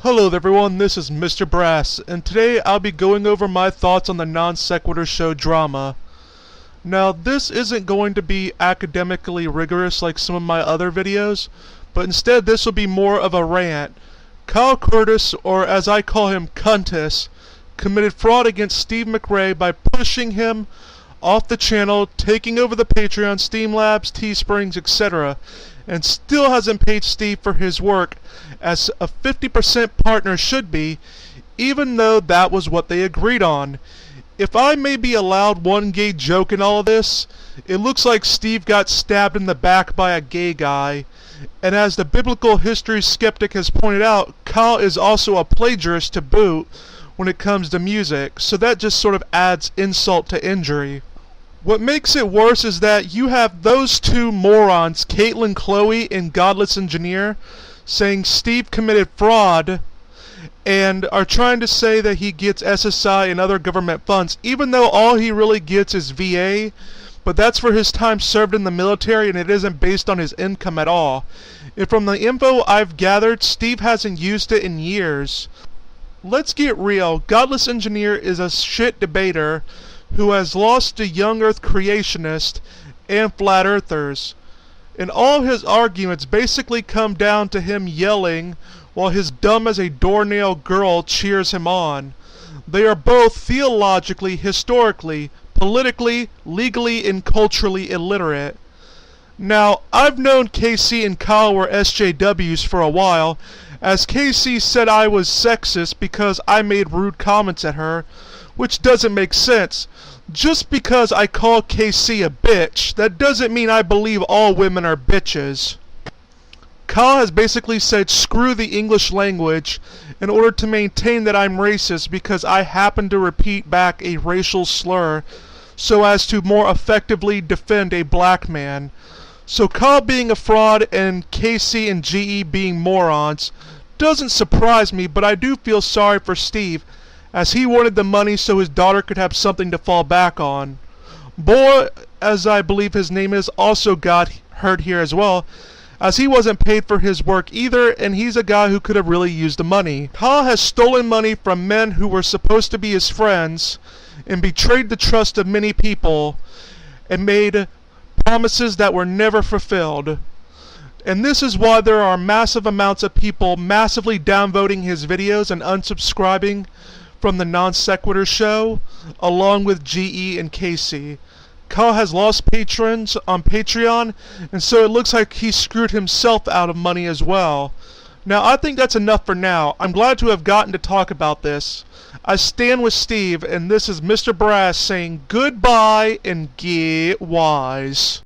Hello there everyone, this is Mr. Brass, and today I'll be going over my thoughts on the Non-Sequitur Show drama. Now, this isn't going to be academically rigorous like some of my other videos, but instead this will be more of a rant. Kyle Curtis, or as I call him, Cuntus, committed fraud against Steve McRae by pushing him off the channel, taking over the Patreon, Steam Labs, Teesprings, etc., and still hasn't paid Steve for his work as a 50% partner should be, even though that was what they agreed on. If I may be allowed one gay joke in all of this, it looks like Steve got stabbed in the back by a gay guy, and as the biblical history skeptic has pointed out, Kyle is also a plagiarist to boot when it comes to music, so that just sort of adds insult to injury. What makes it worse is that you have those two morons, Kaitlyn Chloe and Godless Engineer, saying Steve committed fraud and are trying to say that he gets SSI and other government funds, even though all he really gets is VA, but that's for his time served in the military and it isn't based on his income at all. And from the info I've gathered, Steve hasn't used it in years. Let's get real, Godless Engineer is a shit debater who has lost to young earth creationists and flat earthers. And all his arguments basically come down to him yelling while his dumb as a doornail girl cheers him on. They are both theologically, historically, politically, legally, and culturally illiterate. Now, I've known KC and Kyle were SJWs for a while, as KC said I was sexist because I made rude comments at her, which doesn't make sense. Just because I call KC a bitch, that doesn't mean I believe all women are bitches. Kyle has basically said screw the English language in order to maintain that I'm racist because I happen to repeat back a racial slur so as to more effectively defend a black man. So Kyle being a fraud and KC and GE being morons doesn't surprise me, but I do feel sorry for Steve, as he wanted the money so his daughter could have something to fall back on. Boy, as I believe his name is, also got hurt here as well, as he wasn't paid for his work either, and he's a guy who could have really used the money. Kyle has stolen money from men who were supposed to be his friends, and betrayed the trust of many people, and made promises that were never fulfilled. And this is why there are massive amounts of people massively downvoting his videos and unsubscribing from the Non-Sequitur Show, along with GE and KC. Kyle has lost patrons on Patreon, and so it looks like he screwed himself out of money as well. Now, I think that's enough for now. I'm glad to have gotten to talk about this. I stand with Steve, and this is Mr. Brass saying goodbye and get wise.